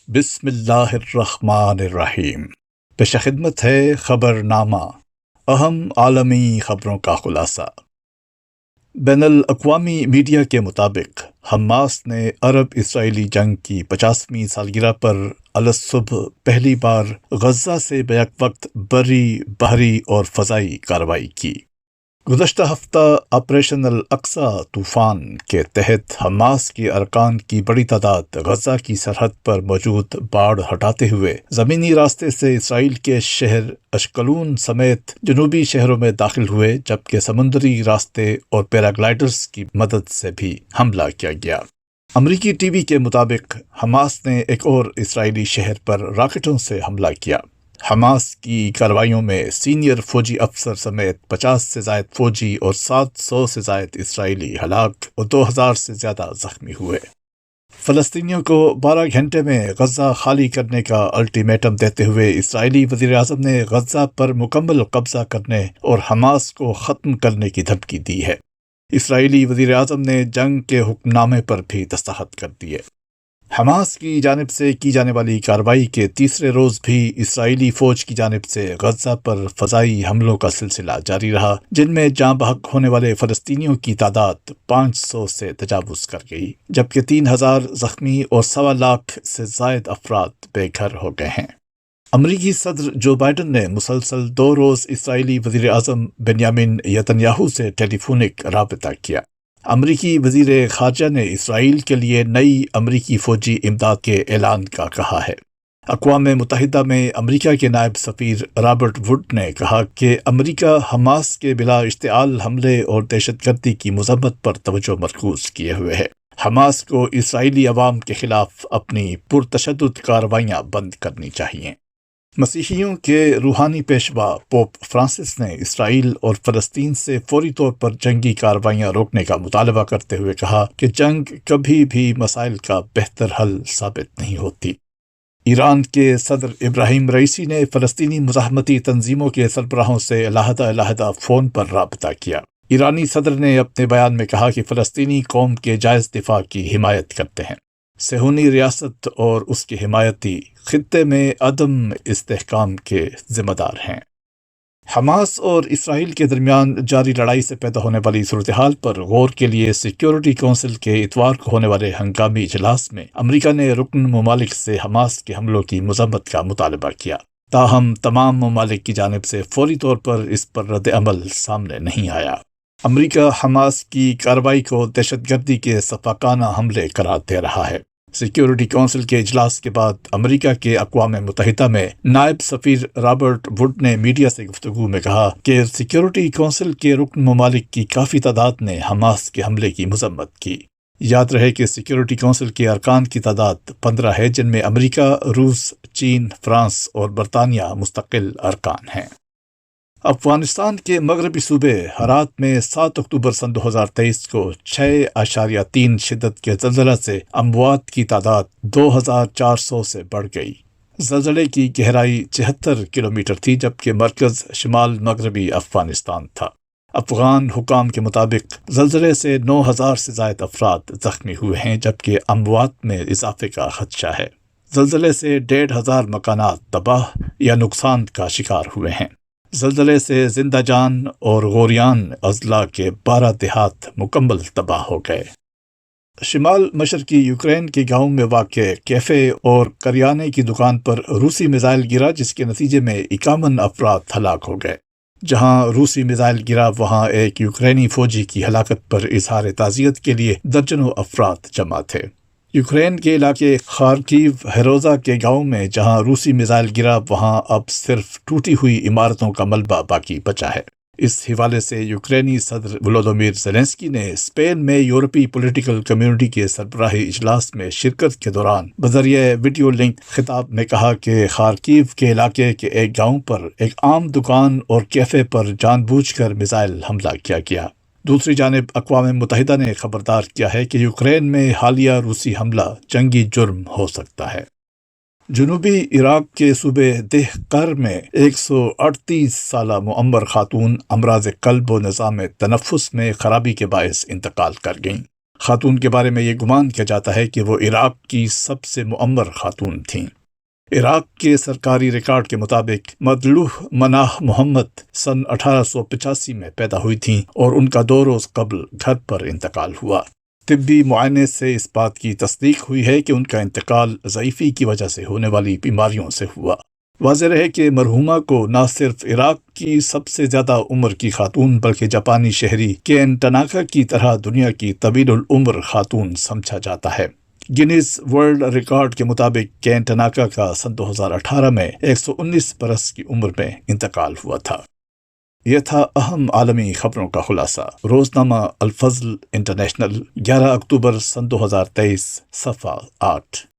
بسم اللہ الرحمن الرحیم۔ پیش خدمت ہے خبر نامہ، اہم عالمی خبروں کا خلاصہ۔ بین الاقوامی میڈیا کے مطابق حماس نے عرب اسرائیلی جنگ کی 50ویں سالگرہ پر الصبح پہلی بار غزہ سے بیک وقت بری، بحری اور فضائی کارروائی کی۔ گزشتہ ہفتہ آپریشن الاقصی طوفان کے تحت حماس کے ارکان کی بڑی تعداد غزہ کی سرحد پر موجود باڑ ہٹاتے ہوئے زمینی راستے سے اسرائیل کے شہر اشکلون سمیت جنوبی شہروں میں داخل ہوئے، جبکہ سمندری راستے اور پیراگلائڈرز کی مدد سے بھی حملہ کیا گیا۔ امریکی ٹی وی کے مطابق حماس نے ایک اور اسرائیلی شہر پر راکٹوں سے حملہ کیا۔ حماس کی کارروائیوں میں سینئر فوجی افسر سمیت 50 سے زائد فوجی اور 700 سے زائد اسرائیلی ہلاک اور 2000 سے زیادہ زخمی ہوئے۔ فلسطینیوں کو 12 گھنٹے میں غزہ خالی کرنے کا الٹیمیٹم دیتے ہوئے اسرائیلی وزیراعظم نے غزہ پر مکمل قبضہ کرنے اور حماس کو ختم کرنے کی دھمکی دی ہے۔ اسرائیلی وزیراعظم نے جنگ کے حکم نامے پر بھی دستخط کر دیے۔ حماس کی جانب سے کی جانے والی کارروائی کے تیسرے روز بھی اسرائیلی فوج کی جانب سے غزہ پر فضائی حملوں کا سلسلہ جاری رہا، جن میں جاں بحق ہونے والے فلسطینیوں کی تعداد 500 سے تجاوز کر گئی، جبکہ 3000 زخمی اور 1.25 سے زائد افراد بے گھر ہو گئے ہیں۔ امریکی صدر جو بائیڈن نے مسلسل 2 روز اسرائیلی وزیر اعظم بنیامین نتنیاہو سے ٹیلی فونک رابطہ کیا۔ امریکی وزیر خارجہ نے اسرائیل کے لیے نئی امریکی فوجی امداد کے اعلان کا کہا ہے۔ اقوام متحدہ میں امریکہ کے نائب سفیر رابرٹ ووڈ نے کہا کہ امریکہ حماس کے بلا اشتعال حملے اور دہشت گردی کی مذمت پر توجہ مرکوز کیے ہوئے ہے۔ حماس کو اسرائیلی عوام کے خلاف اپنی پرتشدد کارروائیاں بند کرنی چاہیے۔ مسیحیوں کے روحانی پیشوا پوپ فرانسس نے اسرائیل اور فلسطین سے فوری طور پر جنگی کارروائیاں روکنے کا مطالبہ کرتے ہوئے کہا کہ جنگ کبھی بھی مسائل کا بہتر حل ثابت نہیں ہوتی۔ ایران کے صدر ابراہیم رئیسی نے فلسطینی مزاحمتی تنظیموں کے سربراہوں سے علیحدہ فون پر رابطہ کیا۔ ایرانی صدر نے اپنے بیان میں کہا کہ فلسطینی قوم کے جائز دفاع کی حمایت کرتے ہیں۔ صہیونی ریاست اور اس کے حمایتی خطے میں عدم استحکام کے ذمہ دار ہیں۔ حماس اور اسرائیل کے درمیان جاری لڑائی سے پیدا ہونے والی صورتحال پر غور کے لیے سیکیورٹی کونسل کے اتوار کو ہونے والے ہنگامی اجلاس میں امریکہ نے رکن ممالک سے حماس کے حملوں کی مذمت کا مطالبہ کیا، تاہم تمام ممالک کی جانب سے فوری طور پر اس پر رد عمل سامنے نہیں آیا۔ امریکہ حماس کی کارروائی کو دہشت گردی کے سفاکانہ حملے قرار دے رہا ہے۔ سیکیورٹی کونسل کے اجلاس کے بعد امریکہ کے اقوام متحدہ میں نائب سفیر رابرٹ ووڈ نے میڈیا سے گفتگو میں کہا کہ سیکیورٹی کونسل کے رکن ممالک کی کافی تعداد نے حماس کے حملے کی مذمت کی۔ یاد رہے کہ سیکیورٹی کونسل کے ارکان کی تعداد 15 ہے، جن میں امریکہ، روس، چین، فرانس اور برطانیہ مستقل ارکان ہیں۔ افغانستان کے مغربی صوبے ہرات میں 7 اکتوبر سن 2023 کو 6.3 شدت کے زلزلہ سے اموات کی تعداد 2400 سے بڑھ گئی۔ زلزلے کی گہرائی 76 کلومیٹر تھی، جبکہ مرکز شمال مغربی افغانستان تھا۔ افغان حکام کے مطابق زلزلے سے 9000 سے زائد افراد زخمی ہوئے ہیں، جبکہ اموات میں اضافے کا خدشہ ہے۔ زلزلے سے 1500 مکانات تباہ یا نقصان کا شکار ہوئے ہیں۔ زلزلے سے زندہ جان اور غوریان اضلاع کے 12 دیہات مکمل تباہ ہو گئے۔ شمال مشرقی یوکرین کے گاؤں میں واقع کیفے اور کریانے کی دکان پر روسی میزائل گرا، جس کے نتیجے میں 51 افراد ہلاک ہو گئے۔ جہاں روسی میزائل گرا، وہاں ایک یوکرینی فوجی کی ہلاکت پر اظہار تعزیت کے لیے درجنوں افراد جمع تھے۔ یوکرین کے علاقے خارکیو ہیروزا کے گاؤں میں جہاں روسی میزائل گرا، وہاں اب صرف ٹوٹی ہوئی عمارتوں کا ملبہ باقی بچا ہے۔ اس حوالے سے یوکرینی صدر ولودیمیر زیلنسکی نے اسپین میں یورپی پولیٹیکل کمیونٹی کے سربراہی اجلاس میں شرکت کے دوران بذریعہ ویڈیو لنک خطاب میں کہا کہ خارکیو کے علاقے کے ایک گاؤں پر ایک عام دکان اور کیفے پر جان بوجھ کر میزائل حملہ کیا گیا۔ دوسری جانب اقوام متحدہ نے خبردار کیا ہے کہ یوکرین میں حالیہ روسی حملہ جنگی جرم ہو سکتا ہے۔ جنوبی عراق کے صوبے دہ قر میں 138 سالہ معمر خاتون امراض قلب و نظام تنفس میں خرابی کے باعث انتقال کر گئیں۔ خاتون کے بارے میں یہ گمان کیا جاتا ہے کہ وہ عراق کی سب سے معمر خاتون تھیں۔ عراق کے سرکاری ریکارڈ کے مطابق مدلوح مناح محمد سن 1885 میں پیدا ہوئی تھیں اور ان کا 2 روز قبل گھر پر انتقال ہوا۔ طبی معائنے سے اس بات کی تصدیق ہوئی ہے کہ ان کا انتقال ضعیفی کی وجہ سے ہونے والی بیماریوں سے ہوا۔ واضح رہے کہ مرحومہ کو نہ صرف عراق کی سب سے زیادہ عمر کی خاتون بلکہ جاپانی شہری کین ٹناکا کی طرح دنیا کی طویل العمر خاتون سمجھا جاتا ہے۔ گینیز ورلڈ ریکارڈ کے مطابق کین ٹناکا کا سن 2018 میں 119 برس کی عمر میں انتقال ہوا تھا۔ یہ تھا اہم عالمی خبروں کا خلاصہ۔ روزنامہ الفضل انٹرنیشنل، 11 اکتوبر سن 2023، صفحہ 8۔